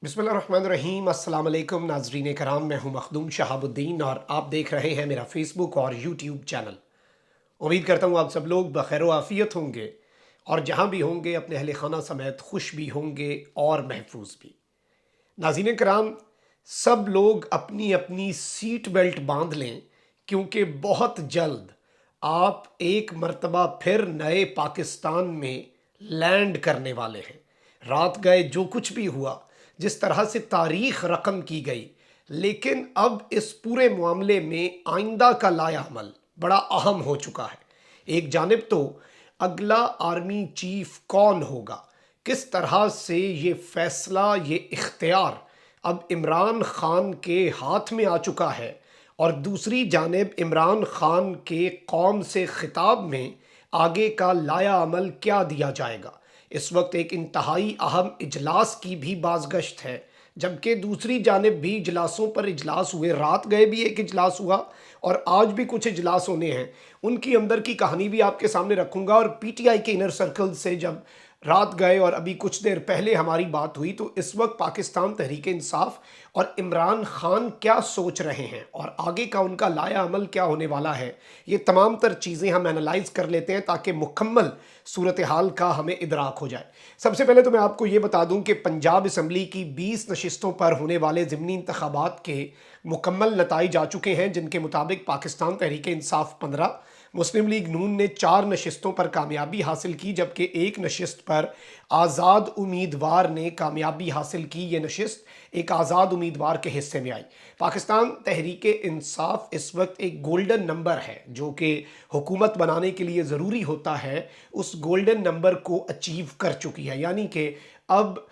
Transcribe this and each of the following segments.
बिस्मिल्लाहिर्रहमानिर्रहीम। अस्सलाम वालेकुम नाजरीन कराम, मैं हूं मखदूम शहाबुद्दीन और आप देख रहे हैं मेरा फेसबुक और यूट्यूब चैनल। उम्मीद करता हूं आप सब लोग बखैर व आफियत होंगे और जहां भी होंगे अपने अहल खाना समेत खुश भी होंगे और महफूज भी। नाज़रीन कराम, सब लोग अपनी अपनी सीट बेल्ट बांध लें क्योंकि बहुत जल्द आप एक मर्तबा फिर नए पाकिस्तान में लैंड करने वाले हैं। रात गए जो कुछ भी हुआ, जिस तरह से तारीख रकम की गई, लेकिन अब इस पूरे मामले में आइंदा का लाया अमल बड़ा अहम हो चुका है। एक जानिब तो अगला आर्मी चीफ कौन होगा, किस तरह से ये फैसला, ये इख्तियार अब इमरान खान के हाथ में आ चुका है, और दूसरी जानिब इमरान खान के कौम से खिताब में आगे का लाया अमल क्या दिया जाएगा। इस वक्त एक इंतहाई अहम इजलास की भी बाज़गश्त है, जबकि दूसरी जानिब भी इजलासों पर इजलास हुए। रात गए भी एक इजलास हुआ और आज भी कुछ इजलास होने हैं। उनकी अंदर की कहानी भी आपके सामने रखूंगा। और पीटीआई के इनर सर्कल से जब रात गए और अभी कुछ देर पहले हमारी बात हुई, तो इस वक्त पाकिस्तान तहरीक इंसाफ और इमरान खान क्या सोच रहे हैं और आगे का उनका लाया अमल क्या होने वाला है, ये तमाम तर चीज़ें हम एनालाइज कर लेते हैं ताकि मुकम्मल सूरत हाल का हमें इदराक हो जाए। सबसे पहले तो मैं आपको ये बता दूं कि पंजाब असम्बली की 20 नशिस्तों पर होने वाले ज़िमनी इंतखाबात के मुकम्मल नताइज आ चुके हैं, जिनके मुताबिक पाकिस्तान तहरीक इंसाफ 15, मुस्लिम लीग नून ने 4 नशिस्तों पर कामयाबी हासिल की, जबकि एक नशिस्त पर आज़ाद उम्मीदवार ने कामयाबी हासिल की। ये नशिस्त एक आज़ाद उम्मीदवार के हिस्से में आई। पाकिस्तान तहरीक इंसाफ इस वक्त एक गोल्डन नंबर है जो कि हुकूमत बनाने के लिए ज़रूरी होता है, उस गोल्डन नंबर को अचीव कर चुकी है। यानी कि अब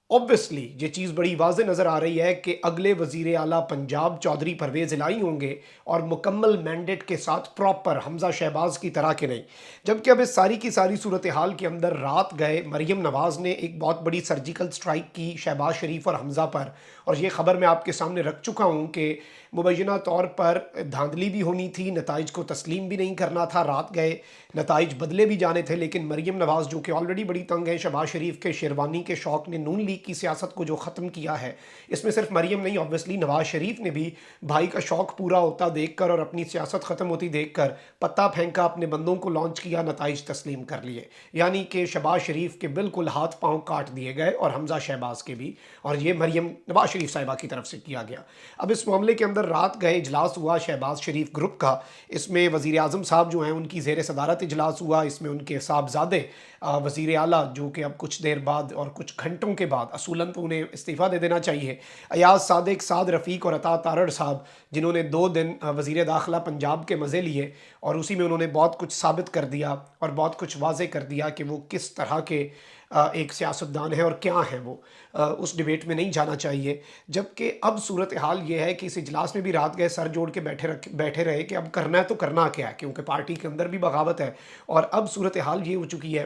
ऑब्वियसली ये चीज़ बड़ी वाज़े नज़र आ रही है कि अगले वज़ीर आला पंजाब चौधरी परवेज़ इलाही होंगे और मुकम्मल मैंडेट के साथ, प्रॉपर हमज़ा शहबाज की तरह के नहीं। जबकि अब इस सारी की सारी सूरत हाल के अंदर रात गए मरीम नवाज़ ने एक बहुत बड़ी सर्जिकल स्ट्राइक की शहबाज शरीफ और हमज़ा पर, और ये ख़बर मैं आपके सामने रख चुका हूँ कि मुबैना तौर पर धांधली भी होनी थी, नताइज को तस्लीम भी नहीं करना था। रात गए नताइज बदले भी जाने थे, लेकिन मरीम नवाज़ जो कि ऑलरेडी बड़ी तंग है, शहबाज शरीफ के शेरवानी के शौक़ ने नून लीग की सियासत को जो ख़त्म किया है, इसमें सिर्फ मरीम नहीं, ऑब्वियसली नवाज़ शरीफ ने भी भाई का शौक़ पूरा होता देखकर और अपनी सियासत ख़त्म होती देखकर पत्ता फेंका, अपने बंदों को लॉन्च किया, नताइज तस्लीम कर लिए। यानी कि शहबाज शरीफ के बिल्कुल हाथ पाँव काट दिए गए और हमज़ा शहबाज के भी, और ये मरीम नवाज़ शरीफ साहिबा की तरफ से किया गया। अब इस मामले के अंदर रात गए इजलास हुआ शहबाज शरीफ ग्रुप का। इसमें वज़ीर आज़म साहब जो हैं उनकी ज़ेर सदारत इजलास हुआ। इसमें उनके साहबजादे वज़ीर आला, जो कि अब कुछ देर बाद और कुछ घंटों के बाद असूलन तो उन्हें इस्तीफ़ा दे देना चाहिए, अयाज सादिक, साद रफ़ीक और अता तारड़ साहब, जिन्होंने 2 दिन वज़ीर दाखिला पंजाब के मज़े लिए और उसी में उन्होंने बहुत कुछ साबित कर दिया और बहुत कुछ वाज़े कर दिया कि वो किस तरह के एक सियासतदान है और क्या है वो। उस डिबेट में नहीं जाना चाहिए। जबकि अब सूरत हाल ये है कि इस इजलास में भी रात गए सर जोड़ के बैठे रहे कि अब करना है तो करना क्या है, क्योंकि पार्टी के अंदर भी बगावत है। और अब सूरत हाल ये हो चुकी है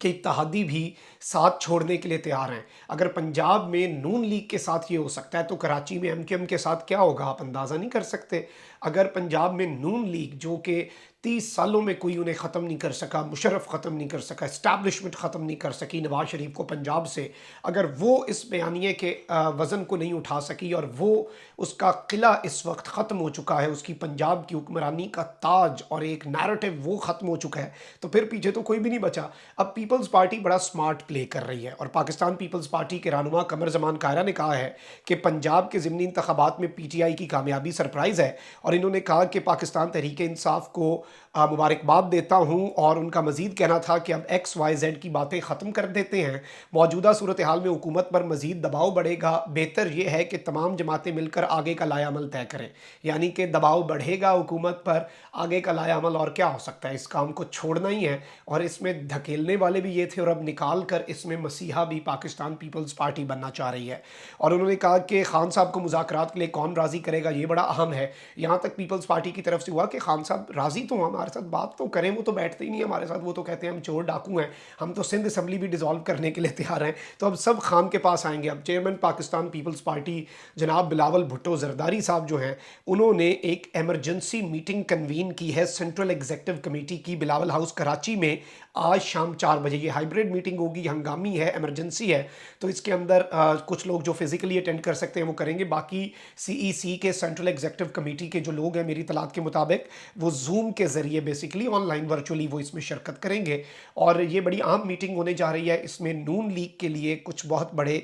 कि इत्तेहादी भी साथ छोड़ने के लिए तैयार हैं। अगर पंजाब में नून लीग के साथ ये हो सकता है, तो कराची में एमक्यूएम के साथ क्या होगा आप अंदाज़ा नहीं कर सकते। अगर पंजाब में नून लीग, जो कि 30 सालों में कोई उन्हें ख़त्म नहीं कर सका, मुशर्रफ ख़त्म नहीं कर सका, इस्टेब्लिशमेंट ख़त्म नहीं कर सकी नवाज शरीफ को पंजाब से, अगर वो इस बयानिए के वज़न को नहीं उठा सकी और वो उसका किला इस वक्त ख़त्म हो चुका है, उसकी पंजाब की हुक्मरानी का ताज और एक नैरेटिव वो ख़त्म हो चुका है, तो फिर पीछे तो कोई भी नहीं बचा। अब पीपल्स पार्टी बड़ा स्मार्ट प्ले कर रही है और पाकिस्तान पीपल्स पार्टी के रहनुमा कमर जमान कायरा ने कहा है कि पंजाब के ज़िमनी इंतखाबात में पीटीआई की कामयाबी सरप्राइज़ है, और इन्होंने कहा कि पाकिस्तान तहरीक इंसाफ को मुबारकबाद देता हूँ। और उनका मज़ीद कहना था कि अब XYZ की बातें ख़त्म कर देते हैं, मौजूदा सूरत हाल में हुकूमत पर मज़ीद दबाव बढ़ेगा, बेहतर यह है कि तमाम जमातें मिलकर आगे का लाया अमल तय करें। यानी कि दबाव बढ़ेगा हुकूमत पर, आगे का लाया अमल और क्या हो सकता है, इस काम को छोड़ना ही है। और इसमें धकेलने वाले भी ये थे और अब निकाल कर इसमें मसीहा भी पाकिस्तान पीपल्स पार्टी बनना चाह रही है। और उन्होंने कहा कि खान साहब को मुज़ाकरात के लिए कौन राज़ी करेगा, ये बड़ा अहम है। यहाँ तक पीपल्स पार्टी की तरफ से हुआ कि खान साहब राज़ी तो हमारे साथ बात तो करें, वो तो बैठते ही नहीं हमारे साथ, वो तो कहते हैं हम चोर डाकू हैं, हम तो सिंध असम्बली भी डिज़ोल्व करने के लिए तैयार हैं। तो अब सब खान के पास आएंगे। अब चेयरमैन पाकिस्तान पीपल्स पार्टी जनाब बिलावल भुट्टो जरदारी साहब जो हैं, उन्होंने एक एमरजेंसी मीटिंग कन्वीन की है सेंट्रल एग्जीक्यूटिव कमेटी की बिलावल हाउस कराची में آج شام 4 بجے یہ ہائبریڈ میٹنگ ہوگی، ہنگامی ہے، ایمرجنسی ہے، تو اس کے اندر کچھ لوگ جو فزیکلی اٹینڈ کر سکتے ہیں وہ کریں گے، باقی سی ای سی کے سینٹرل ایگزیکٹو کمیٹی کے جو لوگ ہیں میری اطلاعات کے مطابق وہ زوم کے ذریعے بیسیکلی آن لائن ورچولی وہ اس میں شرکت کریں گے، اور یہ بڑی اہم میٹنگ ہونے جا رہی ہے۔ اس میں نون لیگ کے لیے کچھ بہت بڑے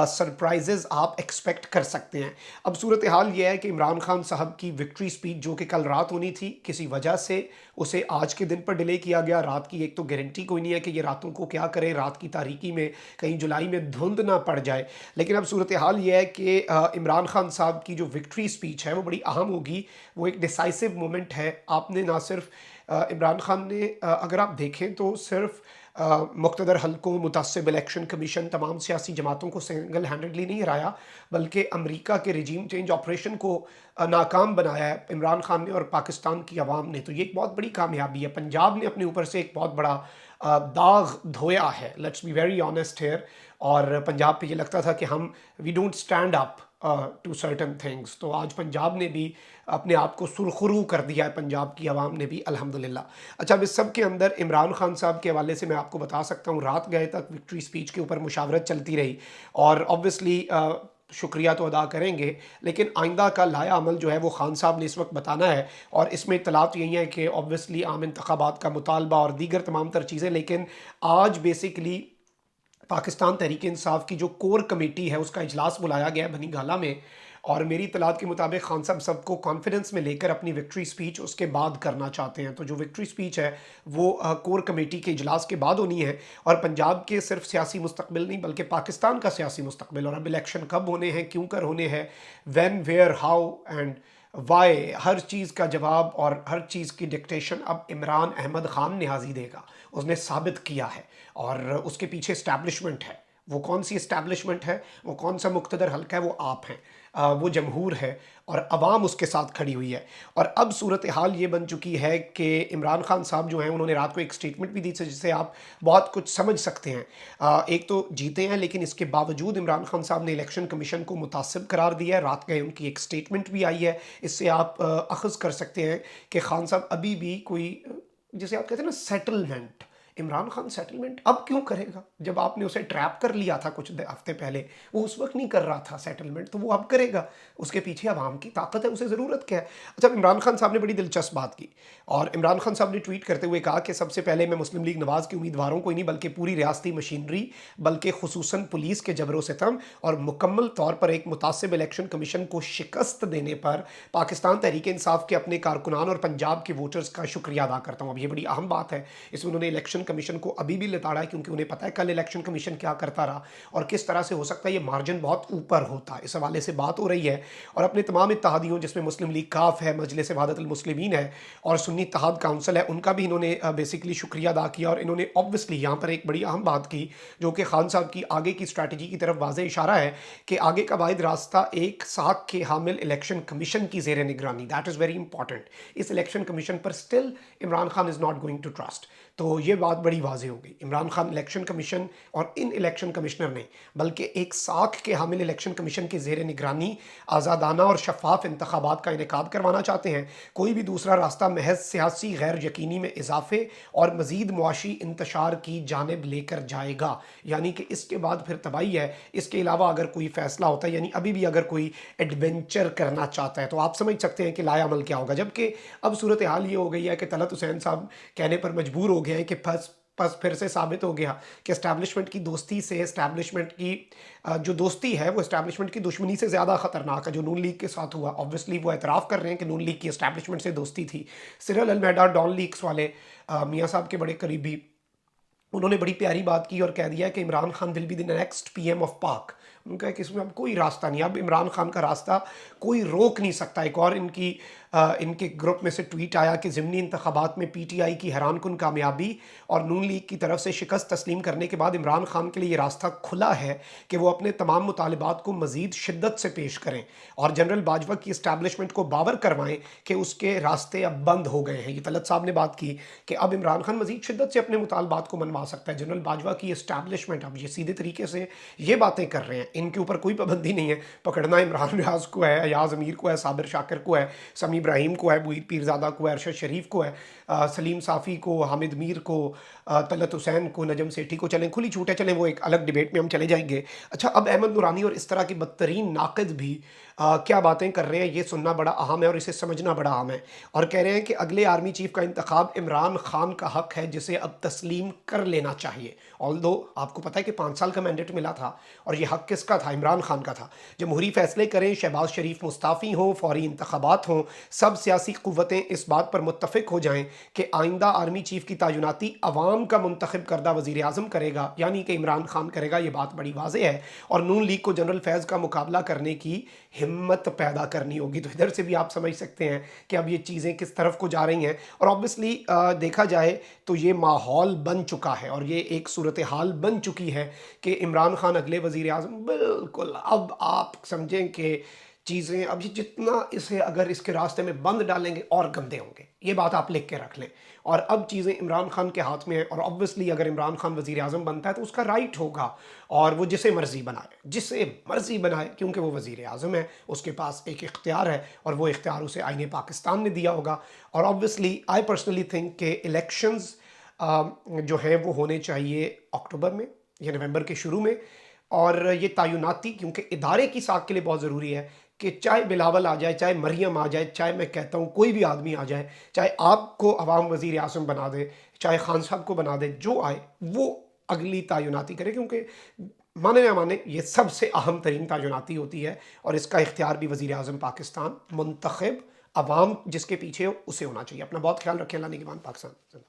سرپرائزز آپ ایکسپیکٹ کر سکتے ہیں۔ اب صورتحال یہ ہے کہ عمران خان صاحب کی وکٹری سپیچ جو کہ کل رات ہونی تھی، کسی وجہ سے اسے آج کے دن پر ڈیلے کیا گیا۔ رات کی ایک تو گارنٹی کوئی نہیں ہے کہ یہ راتوں کو کیا کرے، رات کی تاریکی میں کہیں جولائی میں دھند نہ پڑ جائے، لیکن اب صورتحال یہ ہے کہ عمران خان صاحب کی جو وکٹری سپیچ ہے وہ بڑی اہم ہوگی، وہ ایک ڈیسائسو مومنٹ ہے۔ آپ نے نہ صرف عمران خان نے اگر آپ دیکھیں تو صرف مقتدر حلقوں، متعصب الیکشن کمیشن، تمام سیاسی جماعتوں کو سنگل ہینڈڈلی نہیں ہرایا، بلکہ امریکہ کے رجیم چینج آپریشن کو ناکام بنایا ہے عمران خان نے اور پاکستان کی عوام نے۔ تو یہ ایک بہت بڑی کامیابی ہے۔ پنجاب نے اپنے اوپر سے ایک بہت بڑا داغ دھویا ہے، let's be very honest here, اور پنجاب پہ یہ لگتا تھا کہ ہم we don't stand up to certain things, تو آج پنجاب نے بھی اپنے آپ کو سرخرو کر دیا ہے، پنجاب کی عوام نے بھی الحمدللہ۔ اچھا، اب اس سب کے اندر عمران خان صاحب کے حوالے سے میں آپ کو بتا سکتا ہوں، رات گئے تک وکٹری سپیچ کے اوپر مشاورت چلتی رہی، اور آبویسلی شکریہ تو ادا کریں گے، لیکن آئندہ کا لایا عمل جو ہے وہ خان صاحب نے اس وقت بتانا ہے، اور اس میں اطلاعات یہی ہیں کہ آبویسلی عام انتخابات کا مطالبہ اور دیگر تمام تر چیزیں، لیکن آج بیسیکلی پاکستان تحریک انصاف کی جو کور کمیٹی ہے اس کا اجلاس بلایا گیا ہے بنی گالہ میں، اور میری اطلاعات کے مطابق خان صاحب سب کو کانفیڈنس میں لے کر اپنی وکٹری سپیچ اس کے بعد کرنا چاہتے ہیں۔ تو جو وکٹری سپیچ ہے وہ کور کمیٹی کے اجلاس کے بعد ہونی ہے، اور پنجاب کے صرف سیاسی مستقبل نہیں بلکہ پاکستان کا سیاسی مستقبل، اور اب الیکشن کب ہونے ہیں، کیوں کر ہونے ہیں، when, where, how and why, ہر چیز کا جواب اور ہر چیز کی ڈکٹیشن اب عمران احمد خان نیازی دے گا۔ اس نے ثابت کیا ہے، اور اس کے پیچھے اسٹیبلشمنٹ ہے۔ وہ کون سی اسٹیبلشمنٹ ہے، وہ کون سا مقتدر حلقہ ہے، وہ آپ ہیں، وہ جمہور ہے، اور عوام اس کے ساتھ کھڑی ہوئی ہے۔ اور اب صورتحال یہ بن چکی ہے کہ عمران خان صاحب جو ہیں انہوں نے رات کو ایک سٹیٹمنٹ بھی دی تھی جس سے آپ بہت کچھ سمجھ سکتے ہیں۔ ایک تو جیتے ہیں، لیکن اس کے باوجود عمران خان صاحب نے الیکشن کمیشن کو متعصب قرار دیا ہے۔ رات گئے ان کی ایک سٹیٹمنٹ بھی آئی ہے، اس سے آپ اخذ کر سکتے ہیں کہ خان صاحب ابھی بھی کوئی، جسے آپ کہتے ہیں نا سیٹلمنٹ، عمران خان سیٹلمنٹ اب کیوں کرے گا جب آپ نے اسے ٹریپ کر لیا تھا کچھ ہفتے پہلے؟ وہ اس وقت نہیں کر رہا تھا سیٹلمنٹ، تو وہ اب کرے گا۔ اس کے پیچھے عوام کی طاقت ہے، اسے ضرورت کیا ہے؟ اچھا، عمران خان صاحب نے بڑی دلچسپ بات کی، اور عمران خان صاحب نے ٹویٹ کرتے ہوئے کہا کہ سب سے پہلے میں مسلم لیگ نواز کے امیدواروں کو ہی نہیں بلکہ پوری ریاستی مشینری، بلکہ خصوصاً پولیس کے جبر و ستم اور مکمل طور پر ایک متعصب الیکشن کمیشن کو شکست دینے پر پاکستان تحریک انصاف کے اپنے کارکنان اور پنجاب کے ووٹرز کا شکریہ ادا کرتا ہوں۔ اب یہ بڑی اہم بات ہے، اس میں انہوں نے الیکشن کمیشن کو ابھی بھی لتاڑا ہے، کیونکہ انہیں پتہ ہے کل الیکشن کمیشن کیا کرتا رہا اور کس طرح سے ہو سکتا ہے یہ مارجن بہت اوپر ہوتا۔ اس حوالے سے بات ہو رہی ہے، اور اپنے تمام اتحادیوں جس میں مسلم لیگ کاف ہے، مجلس وحدت المسلمین ہے، اور سنی اتحاد کونسل ہے، ان کا بھی انہوں نے بیسیکلی شکریہ ادا کیا، اور انہوں نے آبویسلی یہاں پر ایک بڑی اہم بات کی جو کہ خان صاحب کی آگے کی اسٹریٹجی کی طرف واضح اشارہ ہے کہ آگے کا واحد راستہ ایک ساکھ کے حامل الیکشن کمیشن کی زیر نگرانی، دیٹ از ویری امپورٹنٹ۔ اس الیکشن کمیشن پر still Imran Khan is not going to trust, تو یہ بات بڑی واضح ہو گئی۔ عمران خان الیکشن کمیشن اور ان الیکشن کمشنر نے بلکہ ایک ساکھ کے حامل الیکشن کمیشن کے زیر نگرانی آزادانہ اور شفاف انتخابات کا انعقاد کروانا چاہتے ہیں۔ کوئی بھی دوسرا راستہ محض سیاسی غیر یقینی میں اضافے اور مزید معاشی انتشار کی جانب لے کر جائے گا، یعنی کہ اس کے بعد پھر تباہی ہے۔ اس کے علاوہ اگر کوئی فیصلہ ہوتا ہے، یعنی ابھی بھی اگر کوئی ایڈونچر کرنا چاہتا ہے، تو آپ سمجھ سکتے ہیں کہ لایا عمل کیا ہوگا۔ جبکہ اب صورتحال یہ ہو گئی ہے کہ طلعت حسین صاحب کہنے پر مجبور ہو گئے ہیں کہ پس پھر سے ثابت ہو گیا کہ اسٹیبلشمنٹ کی دوستی سے اسٹیبلشمنٹ کی جو دوستی ہے وہ اسٹیبلشمنٹ کی دشمنی سے زیادہ خطرناک ہے، جو نون لیگ کے ساتھ ہوا۔ آبویسلی وہ اعتراف کر رہے ہیں کہ نون لیگ کی اسٹیبلشمنٹ سے دوستی تھی۔ سرل المیڈا ڈان لیکس والے میاں صاحب کے بڑے قریبی، انہوں نے بڑی پیاری بات کی اور کہہ دیا کہ Imran Khan will be the next P M of Pak. ان کا کہ اس میں اب کوئی راستہ نہیں، اب عمران خان کا راستہ کوئی روک نہیں سکتا۔ ایک اور ان کے گروپ میں سے ٹویٹ آیا کہ ضمنی انتخابات میں پی ٹی آئی کی حیران کن کامیابی اور نون لیگ کی طرف سے شکست تسلیم کرنے کے بعد عمران خان کے لیے یہ راستہ کھلا ہے کہ وہ اپنے تمام مطالبات کو مزید شدت سے پیش کریں اور جنرل باجوہ کی اسٹیبلشمنٹ کو باور کروائیں کہ اس کے راستے اب بند ہو گئے ہیں۔ یہ طلعت صاحب نے بات کی کہ اب عمران خان مزید شدت سے اپنے مطالبات کو منوا سکتا ہے۔ جنرل باجوہ کی اسٹیبلشمنٹ اب یہ سیدھے طریقے سے یہ باتیں کر رہے ہیں इनके ऊपर कोई पाबंदी नहीं है, पकड़ना इमरान रियाज को है, अयाज अमीर को है, साबिर शाकिर को है, समी इब्राहिम को है, मुहीद पीरज़ादा को है, अरशद शरीफ को है, सलीम साफ़ी को, हामिद मीर को, तलत हुसैन को, नजम सेठी को, चलें खुली छूट है, चलें वो एक अलग डिबेट में हम चले जाएंगे। अच्छा, अब अहमद नूरानी और इस तरह के बदतरीन नाक़िद भी क्या बातें कर रहे हैं, ये सुनना बड़ा अहम है और इसे समझना बड़ा अहम है। और कह रहे हैं कि अगले आर्मी चीफ का इंतखाब इमरान खान का हक है, जिसे अब तस्लीम कर लेना चाहिए। ऑल्दो आपको पता है कि 5 साल का मैंडेट मिला था और ये हक किसका था? इमरान खान का था। जमहूरी फैसले करें, शहबाज शरीफ मुस्ताफ़ी हों, फौरी इंतखाबात हों, सब सियासी क़ुव्वतें इस बात पर मुत्तफ़िक हो जाएँ कि आइंदा आर्मी चीफ की तायुनाती अवाम का मुंतखब करदा वज़ीर आज़म करेगा, यानी कि इमरान खान करेगा। ये बात बड़ी वाज़ेह है और नून लीग को जनरल फैज़ का मुकाबला करने की हिम्मत पैदा करनी होगी। तो इधर से भी आप समझ सकते हैं कि अब ये चीज़ें किस तरफ को जा रही हैं। और ऑब्वियसली देखा जाए तो ये माहौल बन चुका है और ये एक सूरत हाल बन चुकी है कि इमरान खान अगले वज़ीर आज़म बिल्कुल, अब आप समझें कि चीज़ें अब ये जितना इसे अगर इसके रास्ते में बंद डालेंगे और गंदे होंगे, ये बात आप लिख के रख लें। और अब चीज़ें इमरान खान के हाथ में है और ऑब्वियसली अगर इमरान खान वज़ीर आज़म बनता है तो उसका राइट होगा और वो जिसे मर्ज़ी बनाए, क्योंकि वो वज़ीर आज़म है, उसके पास एक इख्तियार है और वो इख्तियार उसे आईने पाकिस्तान ने दिया होगा। और ऑब्वियसली आई पर्सनली थिंक कि इलेक्शंस जो हैं वो होने चाहिए अक्टूबर में या नवंबर के शुरू में। और ये तायुनाती क्योंकि इदारे की साख के लिए बहुत ज़रूरी है कि चाहे बिलावल आ जाए, चाहे मरियम आ जाए, चाहे मैं कहता हूँ कोई भी आदमी आ जाए, चाहे आपको अवाम वज़ीर आज़म बना दे, चाहे खान साहब को बना दे, जो आए वो अगली तायुनाती करे, क्योंकि माने ना माने ये सबसे अहम तरीन तायुनाती होती है और इसका इख्तियार भी वज़ीर आज़म पाकिस्तान मुंतखब अवाम जिसके पीछे हो उसे होना चाहिए। अपना बहुत ख्याल रखें। अल्लाह निगहबान पाकिस्तान।